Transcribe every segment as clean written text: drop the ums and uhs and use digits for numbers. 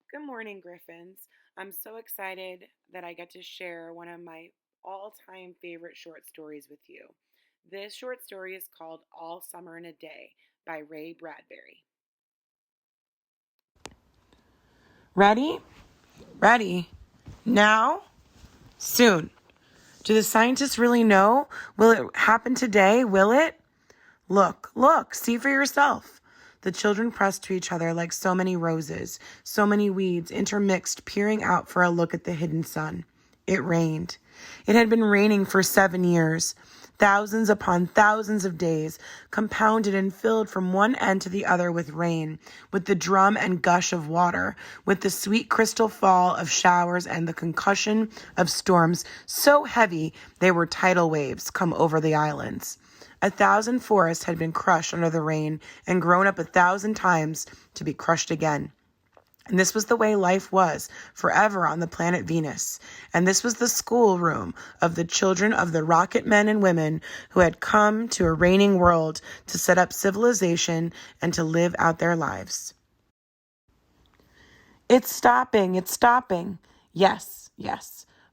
Good morning, Gryphons. I'm so excited that I get to share one of my all time favorite short stories with you. This short story is called All Summer in a Day by Ray Bradbury. Ready? Ready. Now? Soon. Do the scientists really know? Will it happen today? Will it? Look, see for yourself. The children pressed to each other like so many roses, so many weeds intermixed, peering out for a look at the hidden sun. It rained. It had been raining for 7 years. Thousands upon thousands of days, compounded and filled from one end to the other with rain, with the drum and gush of water, with the sweet crystal fall of showers and the concussion of storms so heavy they were tidal waves come over the islands. 1,000 forests had been crushed under the rain and grown up 1,000 times to be crushed again. And this was the way life was forever on the planet Venus. And this was the schoolroom of the children of the rocket men and women who had come to a raining world to set up civilization and to live out their lives. It's stopping. Yes.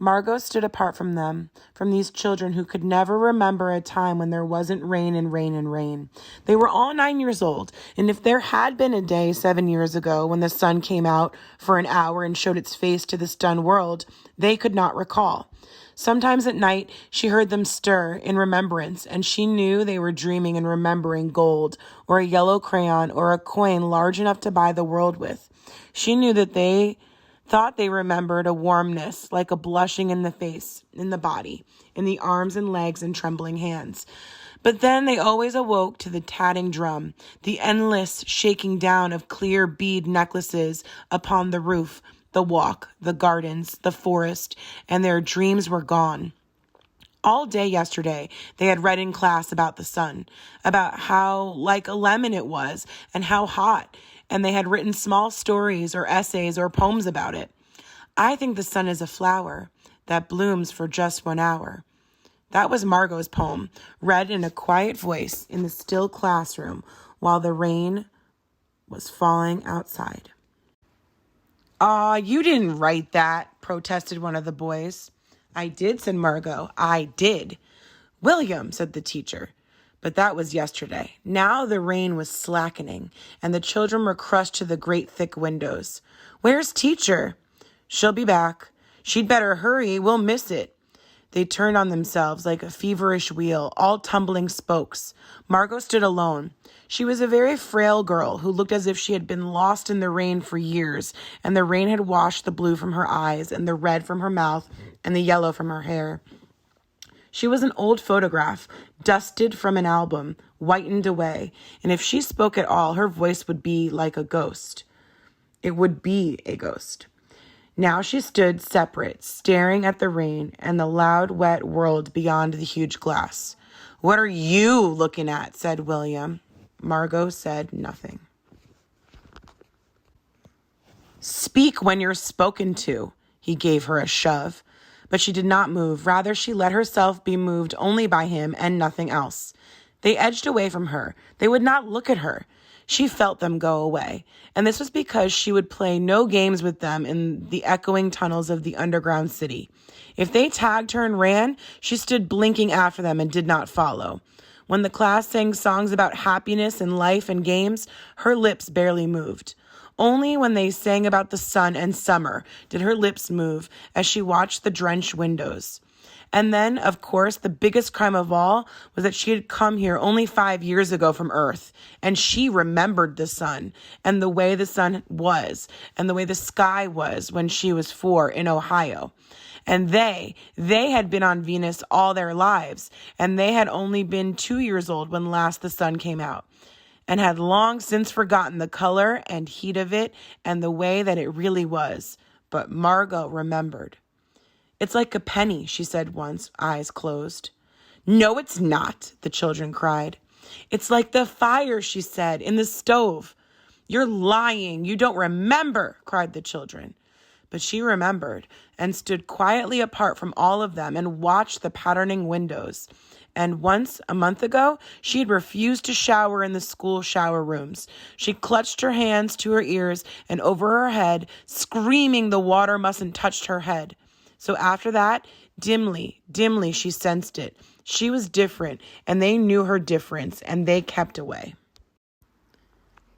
Margot stood apart from them, from these children who could never remember a time when there wasn't rain and rain and rain. They were all 9 years old, and if there had been a day 7 years ago when the sun came out for an hour and showed its face to the stunned world, they could not recall. Sometimes at night, she heard them stir in remembrance, and she knew they were dreaming and remembering gold, or a yellow crayon, or a coin large enough to buy the world with. She knew that they thought they remembered a warmness like a blushing in the face, in the body, in the arms and legs and trembling hands. But then they always awoke to the tatting drum, the endless shaking down of clear bead necklaces upon the roof, the walk, the gardens, the forest, and their dreams were gone. All day yesterday, they had read in class about the sun, about how like a lemon it was, and how hot, and they had written small stories or essays or poems about it. I think the sun is a flower that blooms for just 1 hour. That was Margot's poem, read in a quiet voice in the still classroom while the rain was falling outside. "Aw, you didn't write that," protested one of the boys. "I did," said Margot. "I did." "William," said the teacher. But that was yesterday. Now the rain was slackening, and the children were crushed to the great thick windows. "Where's teacher?" "She'll be back." "She'd better hurry. We'll miss it." They turned on themselves like a feverish wheel, all tumbling spokes. Margot stood alone. She was a very frail girl who looked as if she had been lost in the rain for years, and the rain had washed the blue from her eyes, and the red from her mouth, and the yellow from her hair. She was an old photograph, dusted from an album, whitened away, and if she spoke at all, her voice would be like a ghost. It would be a ghost. Now she stood separate, staring at the rain and the loud, wet world beyond the huge glass. "What are you looking at?" said William. Margot said nothing. "Speak when you're spoken to." He gave her a shove. But she did not move. Rather, she let herself be moved only by him and nothing else. They edged away from her. They would not look at her. She felt them go away. And this was because she would play no games with them in the echoing tunnels of the underground city. If they tagged her and ran, she stood blinking after them and did not follow. When the class sang songs about happiness and life and games, her lips barely moved. Only when they sang about the sun and summer did her lips move as she watched the drenched windows. And then, of course, the biggest crime of all was that she had come here only 5 years ago from Earth, and she remembered the sun and the way the sun was and the way the sky was when she was 4 in Ohio. And they had been on Venus all their lives, and they had only been 2 years old when last the sun came out, and had long since forgotten the color and heat of it and the way that it really was. But Margot remembered. "It's like a penny," she said once, eyes closed. "No, it's not," the children cried. "It's like the fire," she said, "in the stove." "You're lying. You don't remember," cried the children. But she remembered and stood quietly apart from all of them and watched the patterning windows. And once, a month ago, she had refused to shower in the school shower rooms. She clutched her hands to her ears and over her head, screaming the water mustn't touch her head. So after that, dimly, she sensed it. She was different, and they knew her difference, and they kept away.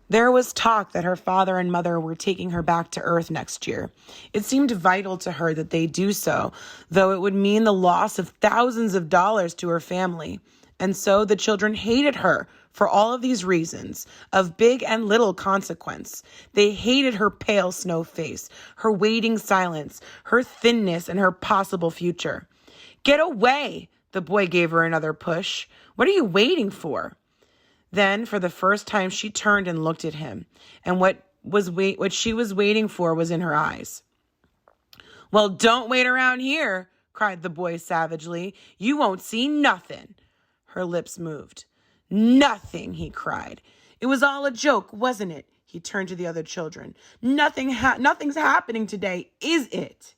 There was talk that her father and mother were taking her back to Earth next year. It seemed vital to her that they do so, though it would mean the loss of thousands of dollars to her family. And so the children hated her for all of these reasons, of big and little consequence. They hated her pale snow face, her waiting silence, her thinness, and her possible future. "Get away!" The boy gave her another push. "What are you waiting for?" Then, for the first time, she turned and looked at him, and what she was waiting for was in her eyes. "Well, don't wait around here," cried the boy savagely. "You won't see nothing." Her lips moved. "Nothing," he cried. "It was all a joke, wasn't it?" He turned to the other children. Nothing's happening today, is it?"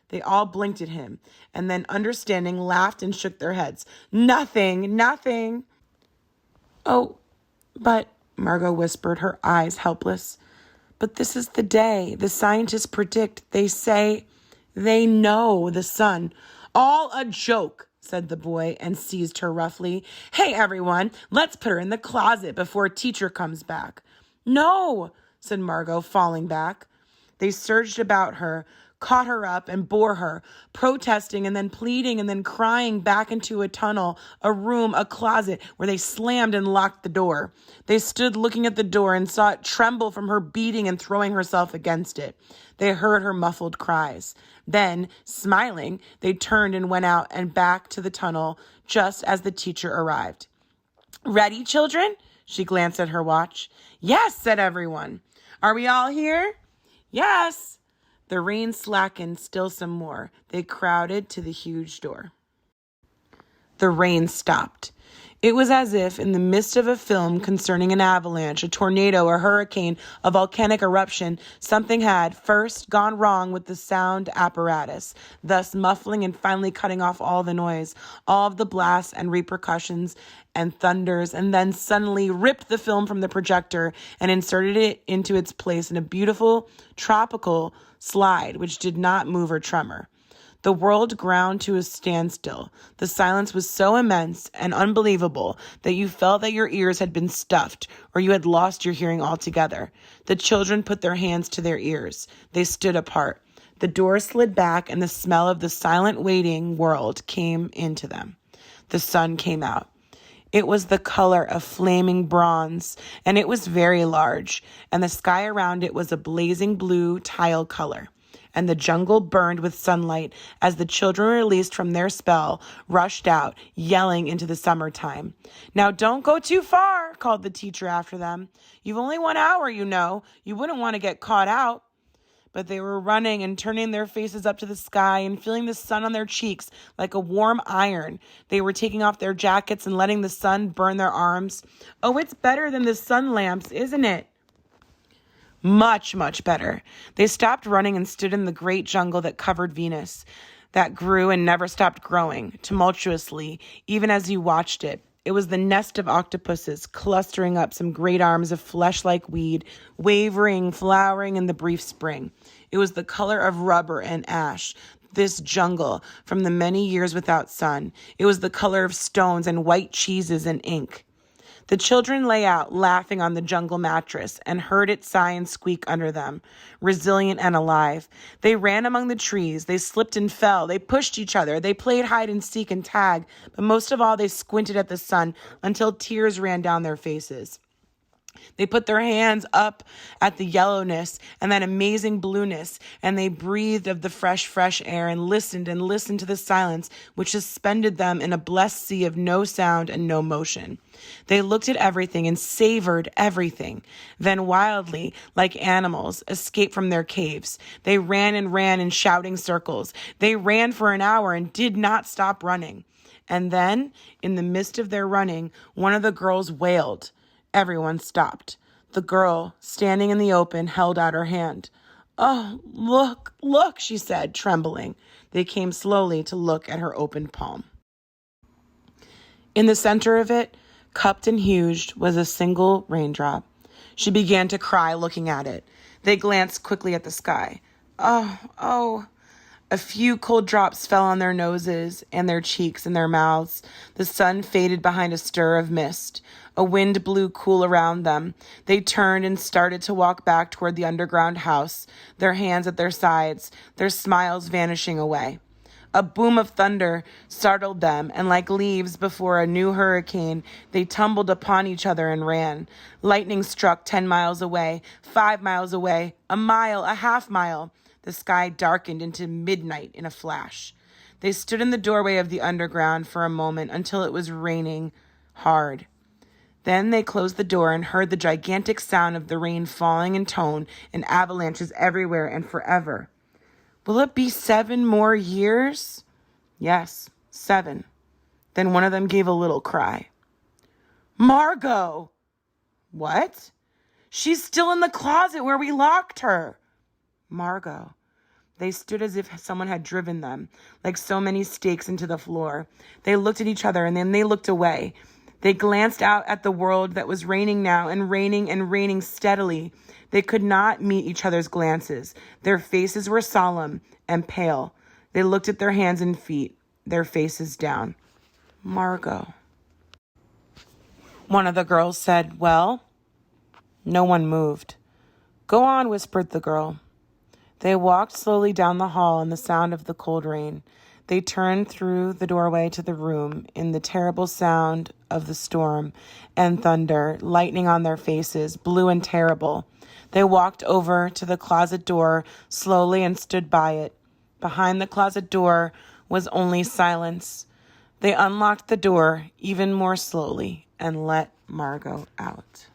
They all blinked at him, and then, understanding, laughed and shook their heads. Nothing. "Oh, but," Margot whispered, her eyes helpless. "But this is the day. The scientists predict. They say they know the sun." "All a joke," said the boy, and seized her roughly. "Hey, everyone, let's put her in the closet before teacher comes back." "No," said Margot, falling back. They surged about her, caught her up and bore her, protesting and then pleading and then crying back into a tunnel, a room, a closet, where they slammed and locked the door. They stood looking at the door and saw it tremble from her beating and throwing herself against it. They heard her muffled cries. Then, smiling, they turned and went out and back to the tunnel just as the teacher arrived. "Ready, children?" She glanced at her watch. "Yes," said everyone. "Are we all here?" "Yes." The rain slackened still some more. They crowded to the huge door. The rain stopped. It was as if, in the midst of a film concerning an avalanche, a tornado, a hurricane, a volcanic eruption, something had first gone wrong with the sound apparatus, thus muffling and finally cutting off all the noise, all of the blasts and repercussions and thunders, and then suddenly ripped the film from the projector and inserted it into its place in a beautiful tropical slide which did not move or tremor. The world ground to a standstill. The silence was so immense and unbelievable that you felt that your ears had been stuffed or you had lost your hearing altogether. The children put their hands to their ears. They stood apart. The door slid back and the smell of the silent waiting world came into them. The sun came out. It was the color of flaming bronze, and it was very large, and the sky around it was a blazing blue tile color. And the jungle burned with sunlight as the children, released from their spell, rushed out, yelling into the summertime. "Now don't go too far," called the teacher after them. "You've only 1 hour, you know. You wouldn't want to get caught out." But they were running and turning their faces up to the sky and feeling the sun on their cheeks like a warm iron. They were taking off their jackets and letting the sun burn their arms. "Oh, it's better than the sun lamps, isn't it?" Much, much better. They stopped running and stood in the great jungle that covered Venus, that grew and never stopped growing, tumultuously, even as you watched it. It was the nest of octopuses, clustering up some great arms of flesh-like weed, wavering, flowering in the brief spring. It was the color of rubber and ash, this jungle, from the many years without sun. It was the color of stones and white cheeses and ink. The children lay out, laughing on the jungle mattress, and heard it sigh and squeak under them, resilient and alive. They ran among the trees. They slipped and fell. They pushed each other. They played hide and seek and tag. But most of all, they squinted at the sun until tears ran down their faces. They put their hands up at the yellowness and that amazing blueness, and they breathed of the fresh air and listened to the silence which suspended them in a blessed sea of no sound and no motion. They looked at everything and savored everything. Then wildly, like animals, escaped from their caves. They ran in shouting circles. They ran for an hour and did not stop running. And then, in the midst of their running, one of the girls wailed. Everyone stopped. The girl, standing in the open, held out her hand. "Oh, look," she said, trembling. They came slowly to look at her open palm. In the center of it, cupped and huge, was a single raindrop. She began to cry looking at it. They glanced quickly at the sky. Oh, oh. A few cold drops fell on their noses and their cheeks and their mouths. The sun faded behind a stir of mist. A wind blew cool around them. They turned and started to walk back toward the underground house, their hands at their sides, their smiles vanishing away. A boom of thunder startled them, and like leaves before a new hurricane, they tumbled upon each other and ran. Lightning struck 10 miles away, 5 miles away, a mile, a half mile. The sky darkened into midnight in a flash. They stood in the doorway of the underground for a moment until it was raining hard. Then they closed the door and heard the gigantic sound of the rain falling in tone and avalanches everywhere and forever. Will it be 7 more years? Yes, 7. Then one of them gave a little cry. Margot! What? She's still in the closet where we locked her. Margot. They stood as if someone had driven them, like so many stakes into the floor. They looked at each other and then they looked away. They glanced out at the world that was raining now and raining steadily. They could not meet each other's glances. Their faces were solemn and pale. They looked at their hands and feet, their faces down. Margot. One of the girls said, Well? No one moved. Go on, whispered the girl. They walked slowly down the hall in the sound of the cold rain. They turned through the doorway to the room in the terrible sound of the storm and thunder, lightning on their faces, blue and terrible. They walked over to the closet door slowly and stood by it. Behind the closet door was only silence. They unlocked the door even more slowly and let Margot out.